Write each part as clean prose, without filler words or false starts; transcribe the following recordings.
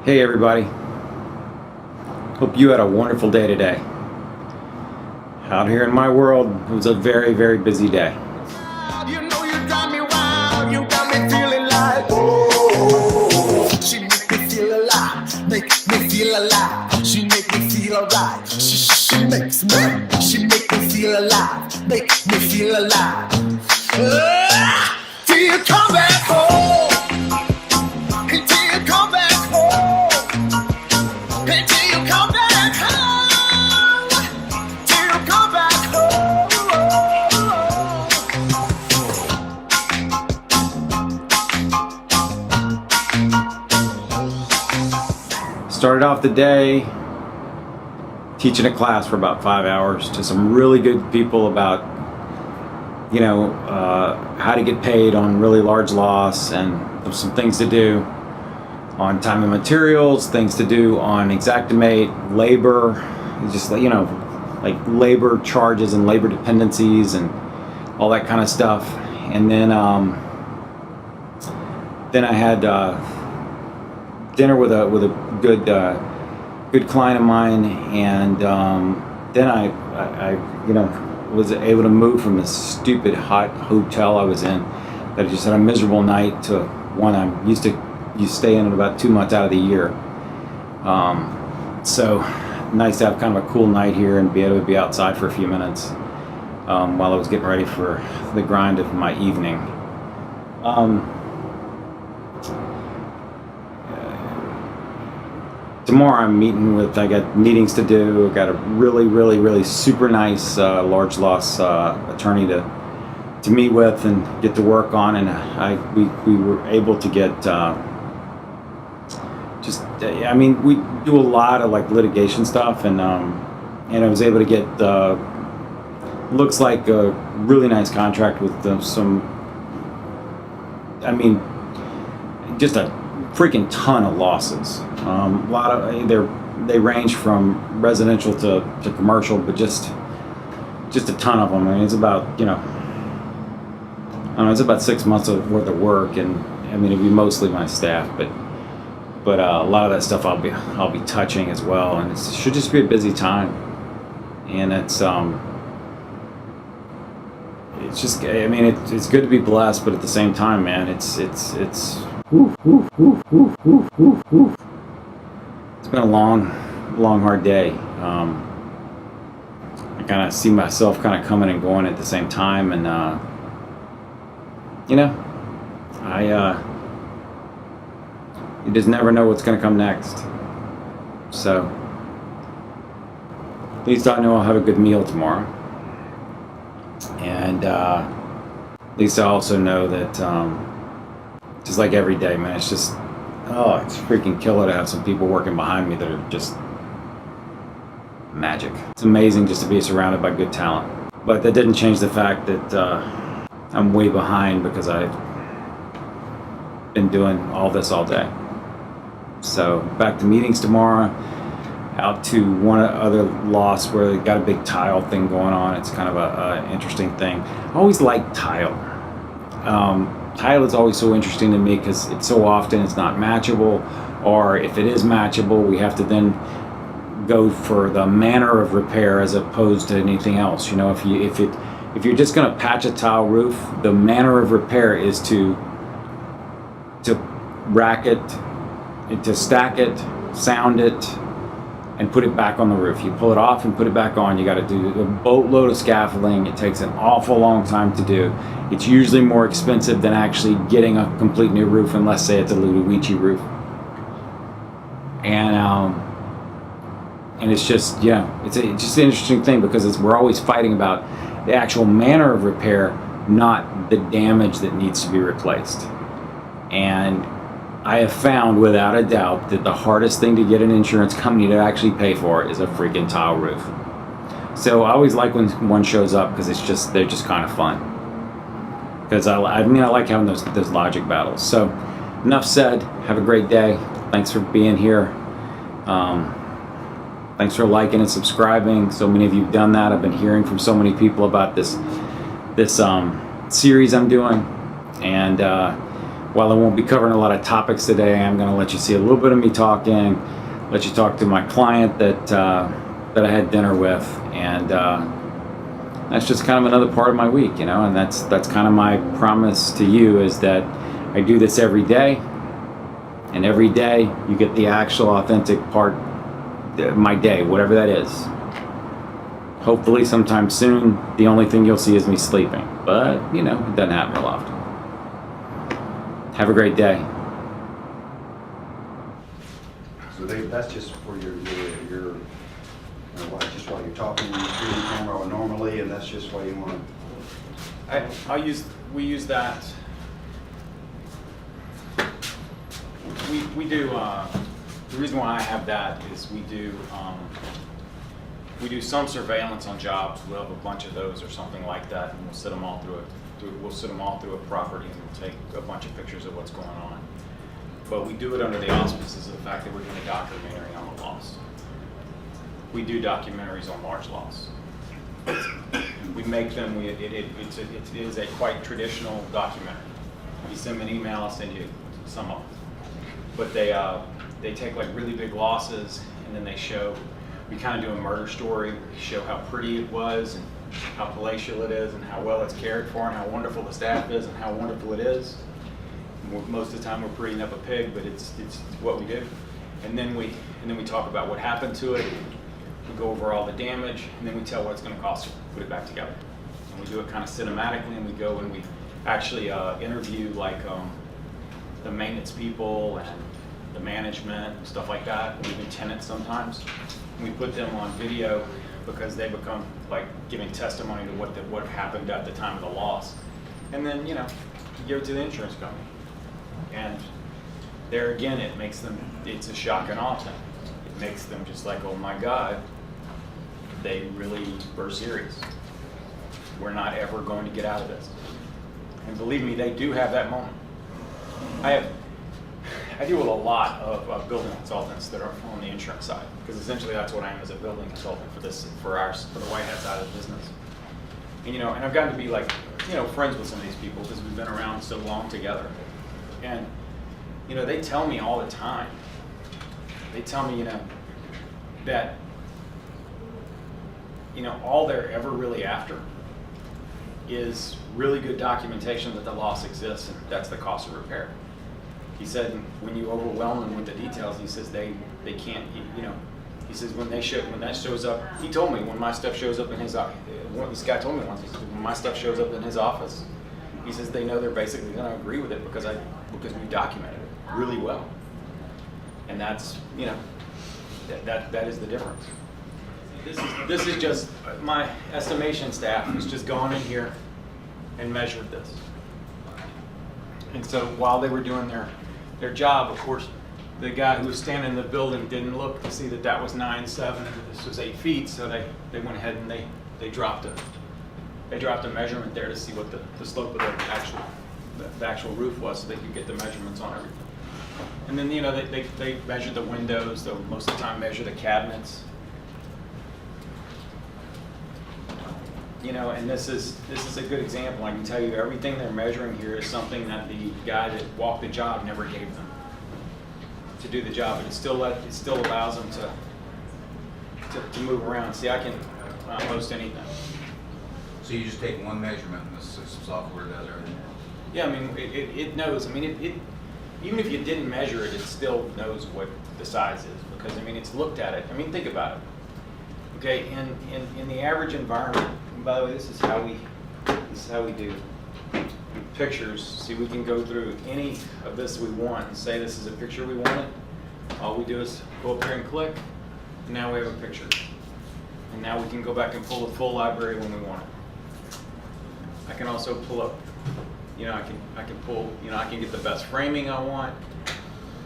Hey everybody, hope you had a wonderful day today. Out here in my world, it was a very, very busy day. You know you got me wild, you got me feeling like, oh, she make me feel alive, make me feel alive, she make me feel alright, she makes me feel alive, make me feel alive. Till you come back home, until you come back home, until you come back home, till you come back home. Started off the day teaching a class for about 5 hours to some really good people about, how to get paid on really large loss, and some things to do on time and materials, things to do on Xactimate, labor, just like labor charges and labor dependencies and all that kind of stuff. And then I had dinner with a good client of mine, and then I was able to move from this stupid hot hotel I was in that I just had a miserable night to one I'm used to stay in about 2 months out of the year. So nice to have kind of a cool night here and be able to be outside for a few minutes while I was getting ready for the grind of my evening. Tomorrow I got meetings to do. I got a really super nice large loss attorney to meet with and get to work on, and we were able to get we do a lot of like litigation stuff, and I was able to get looks like a really nice contract with just a freaking ton of losses. A lot of they range from residential to commercial, but just a ton of them. I mean, it's about it's about 6 months worth of work, and it'd be mostly my staff, but a lot of that stuff I'll be touching as well, and it should just be a busy time. And it's just it's good to be blessed, but at the same time, man, it's been a long hard day. I kind of see myself kind of coming and going at the same time, and you just never know what's going to come next. So at least I know I'll have a good meal tomorrow, and at least I also know that just like every day, man, it's just it's freaking killer to have some people working behind me that are just magic. It's amazing just to be surrounded by good talent. But that didn't change the fact that I'm way behind because I've been doing all this all day. So back to meetings tomorrow, out to one other loss where they got a big tile thing going on. It's kind of a interesting thing. I always like tile. Tile is always so interesting to me because it's so often it's not matchable, or if it is matchable, we have to then go for the manner of repair as opposed to anything else. If you're just going to patch a tile roof, the manner of repair is to rack it, to stack it, sound it, and put it back on the roof. You pull it off and put it back on. You got to do a boatload of scaffolding. It takes an awful long time to do. It's usually more expensive than actually getting a complete new roof, unless say it's a Ludovici roof. And it's just it's just an interesting thing because we're always fighting about the actual manner of repair, not the damage that needs to be replaced. And I have found without a doubt that the hardest thing to get an insurance company to actually pay for is a freaking tile roof. So I always like when one shows up because they're just kind of fun. Because I like having those logic battles. So enough said. Have a great day. Thanks for being here. Thanks for liking and subscribing. So many of you have done that. I've been hearing from so many people about this series I'm doing, and while I won't be covering a lot of topics today, I'm going to let you see a little bit of me talking, let you talk to my client that I had dinner with, and that's just kind of another part of my week, you know. And that's kind of my promise to you, is that I do this every day, and every day you get the actual authentic part of my day, whatever that is. Hopefully sometime soon, the only thing you'll see is me sleeping, but you know, it doesn't happen real often. Have a great day. So Dave, that's just for your just while you're talking, you're doing the camera normally, and that's just why you want to. We use that. We do. The reason why I have that is we do some surveillance on jobs. We'll have a bunch of those or something like that, and we'll sit them all through it. We'll sit them all through a property, and we'll take a bunch of pictures of what's going on. But we do it under the auspices of the fact that we're doing a documentary on the loss. We do documentaries on large loss. We make them. It is a quite traditional documentary. You send me an email, I'll send you some of them. But they take like really big losses, and then they show. We kind of do a murder story, show how pretty it was, and how palatial it is, and how well it's cared for, and how wonderful the staff is, and how wonderful it is. Most of the time we're prettying up a pig, but it's what we do. And then we talk about what happened to it. We go over all the damage, and then we tell what it's going to cost to put it back together. And we do it kind of cinematically, and we go and we actually interview like the maintenance people and the management and stuff like that, and even tenants sometimes. And we put them on video because they become like giving testimony to what happened at the time of the loss. And then, you know, you give it to the insurance company. And there again, it's a shock and awe thing. It makes them just like, oh my God, they really were serious. We're not ever going to get out of this. And believe me, they do have that moment. I deal with a lot of building consultants that are on the insurance side, because essentially that's what I am as a building consultant for the White Hat side of the business. And and I've gotten to be like, friends with some of these people because we've been around so long together. And they tell me all the time. They tell me, that all they're ever really after is really good documentation that the loss exists, and that's the cost of repair. He said when you overwhelm them with the details, he says they can't, he says when that shows up, he told me when my stuff shows up in his office, this guy told me once, he said when my stuff shows up in his office, he says they know they're basically going to agree with it because we documented it really well. And that's, that is the difference. This is just my estimation staff has just gone in here and measured this. And so while they were doing their job, of course, the guy who was standing in the building didn't look to see that was 9.7 and this was 8 feet. So they went ahead and they dropped a measurement there to see what the slope of the actual roof was, so they could get the measurements on everything. And then they measure the windows. They'll most of the time measure the cabinets. And this is a good example. I can tell you everything they're measuring here is something that the guy that walked the job never gave them to do the job, but it still allows them to move around. See, I can post anything. So you just take one measurement and this software does everything? Yeah, I mean, it knows. I mean, it even if you didn't measure it, it still knows what the size is because, it's looked at it. Think about it. Okay, in the average environment, and by the way, this is how we do pictures. See, we can go through any of this we want and say this is a picture we wanted. All we do is go up here and click, and now we have a picture. And now we can go back and pull the full library when we want it. I can also pull up, I can pull, I can get the best framing I want.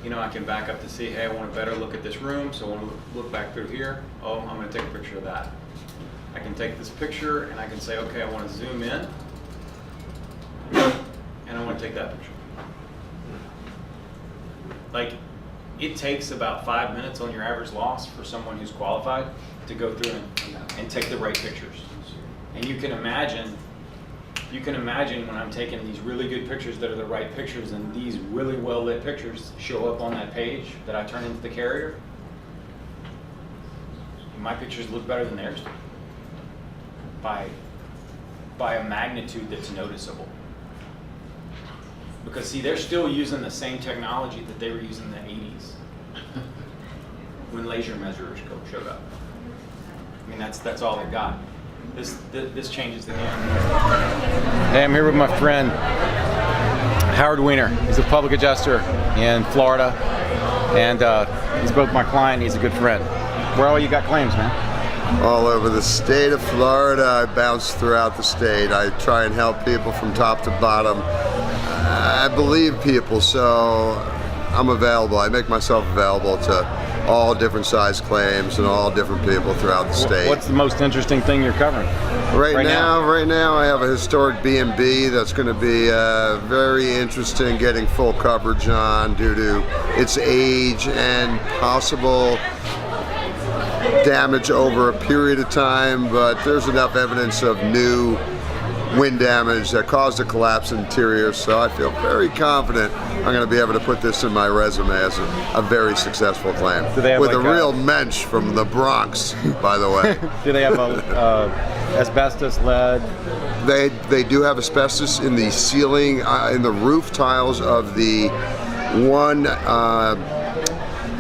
I can back up to see, hey, I want a better look at this room, so I want to look back through here. Oh, I'm going to take a picture of that. I can take this picture and I can say, okay, I want to zoom in, and I want to take that picture. Like, it takes about 5 minutes on your average loss for someone who's qualified to go through and take the right pictures. And you can imagine you can imagine when I'm taking these really good pictures that are the right pictures and these really well lit pictures show up on that page that I turn into the carrier, my pictures look better than theirs do by a magnitude that's noticeable. Because see, they're still using the same technology that they were using in the 80s when laser measurers showed up. I mean, that's all they got. This changes the game. Hey, I'm here with my friend Howard Weiner. He's a public adjuster in Florida, and he's both my client. He's a good friend. Where all you got claims, man? All over the state of Florida. I bounce throughout the state. I try and help people from top to bottom. I believe people, so I'm available. I make myself available to all different size claims and all different people throughout the state. What's the most interesting thing you're covering? Right now I have a historic B&B that's going to be very interesting getting full coverage on due to its age and possible damage over a period of time, but there's enough evidence of new wind damage that caused a collapse interior, so I feel very confident I'm going to be able to put this in my resume as a very successful claim. Do they have with like a real mensch from the Bronx, by the way. Do they have asbestos, lead? They do have asbestos in the ceiling, in the roof tiles of the one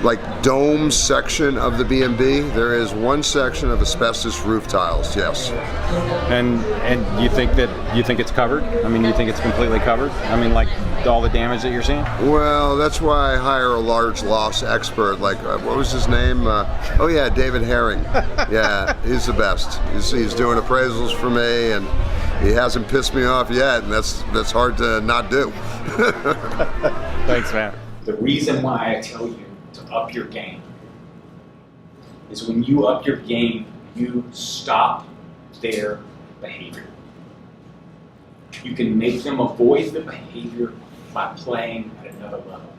like dome section of the B&B. There is one section of asbestos roof tiles, yes. And you think it's covered? I mean, you think it's completely covered? I mean, like all the damage that you're seeing? Well, that's why I hire a large loss expert. Like, what was his name? Oh yeah, David Herring. Yeah, he's the best. He's doing appraisals for me, and he hasn't pissed me off yet, and that's hard to not do. Thanks, man. The reason why I tell you to up your game is when you up your game, you stop their behavior. You can make them avoid the behavior by playing at another level.